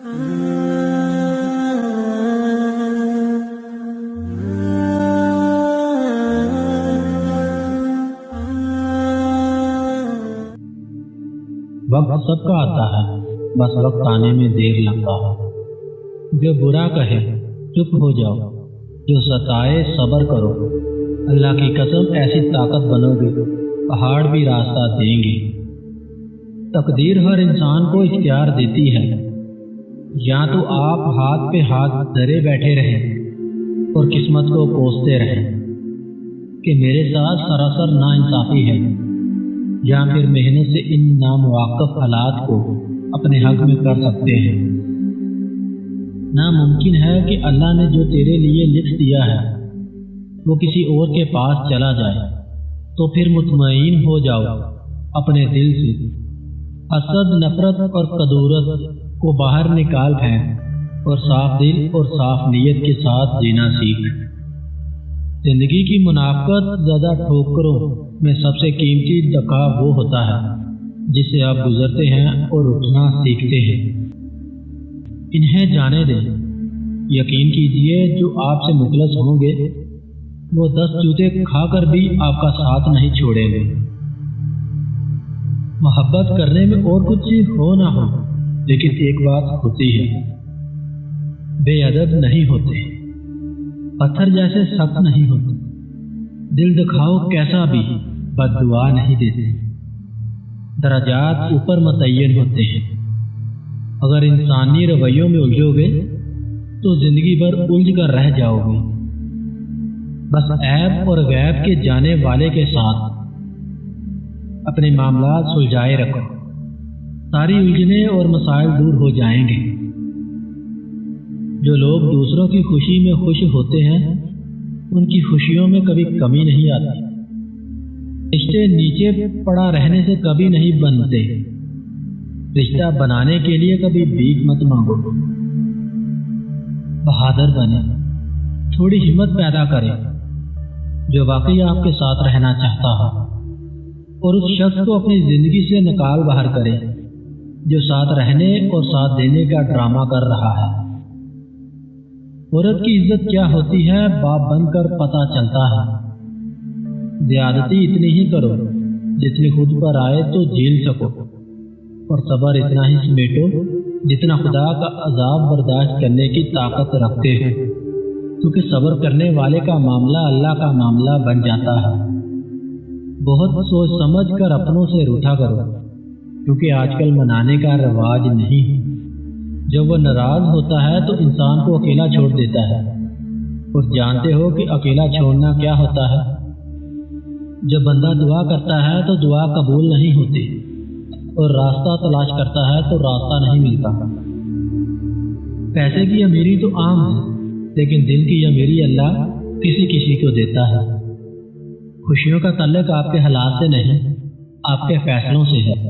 وقت سب کا آتا ہے، بس وقت آنے میں دیر لگتا ہے۔ جو برا کہے چپ ہو جاؤ، جو ستائے صبر کرو۔ اللہ کی قسم ایسی طاقت بنو گے پہاڑ بھی راستہ دیں گے۔ تقدیر ہر انسان کو اختیار دیتی ہے، یا تو آپ ہاتھ پہ ہاتھ دھرے بیٹھے رہیں اور قسمت کو کوستے رہیں کہ میرے ساتھ سراسر ناانصافی ہے، یا پھر محنت سے ان ناموقف حالات کو اپنے حق میں کر سکتے ہیں۔ ناممکن ہے کہ اللہ نے جو تیرے لیے لکھ دیا ہے وہ کسی اور کے پاس چلا جائے، تو پھر مطمئن ہو جاؤ اپنے دل سے۔ حسد، نفرت اور کدورت کو باہر نکال پھینک اور صاف دل اور صاف نیت کے ساتھ جینا سیکھ۔ زندگی کی منافقت زدہ ٹھوکروں میں سب سے قیمتی دکا وہ ہوتا ہے جس سے آپ گزرتے ہیں اور اٹھنا سیکھتے ہیں۔ انہیں جانے دیں، یقین کیجئے جو آپ سے مخلص ہوں گے وہ 10 جوتے کھا کر بھی آپ کا ساتھ نہیں چھوڑیں گے۔ محبت کرنے میں اور کچھ ہو نہ ہو، لیکن ایک بات ہوتی ہے، بے ادب نہیں ہوتے، پتھر جیسے سخت نہیں ہوتے، دل دکھاؤ کیسا بھی بد دعا نہیں دیتے، درجات اوپر متعین ہوتے ہیں۔ اگر انسانی رویوں میں الجھو گے تو زندگی بھر الجھ کر رہ جاؤ گے۔ بس عیب اور غیب کے جانے والے کے ساتھ اپنے معاملات سلجھائے رکھو، ساری الجھنیں اور مسائل دور ہو جائیں گے۔ جو لوگ دوسروں کی خوشی میں خوش ہوتے ہیں ان کی خوشیوں میں کبھی کمی نہیں آتی۔ رشتے نیچے پڑا رہنے سے کبھی نہیں بنتے، رشتہ بنانے کے لیے کبھی بھیک مت مانگو۔ بہادر بنے، تھوڑی ہمت پیدا کرے جو واقعی آپ کے ساتھ رہنا چاہتا ہو، اور اس شخص کو اپنی زندگی سے نکال باہر کرے جو ساتھ رہنے اور ساتھ دینے کا ڈرامہ کر رہا ہے۔ عورت کی عزت کیا ہوتی ہے باپ بن کر پتہ چلتا ہے۔ زیادتی اتنی ہی کرو جتنی خود پر آئے تو جھیل سکو، اور صبر اتنا ہی سمیٹو جتنا خدا کا عذاب برداشت کرنے کی طاقت رکھتے ہو، کیونکہ صبر کرنے والے کا معاملہ اللہ کا معاملہ بن جاتا ہے۔ بہت سوچ سمجھ کر اپنوں سے روٹھا کرو، کیونکہ آج کل منانے کا رواج نہیں۔ جب وہ ناراض ہوتا ہے تو انسان کو اکیلا چھوڑ دیتا ہے، اور جانتے ہو کہ اکیلا چھوڑنا کیا ہوتا ہے؟ جب بندہ دعا کرتا ہے تو دعا قبول نہیں ہوتی، اور راستہ تلاش کرتا ہے تو راستہ نہیں ملتا۔ پیسے کی امیری تو عام ہے، لیکن دل کی امیری اللہ کسی کسی کو دیتا ہے۔ خوشیوں کا تعلق آپ کے حالات سے نہیں، آپ کے فیصلوں سے ہے۔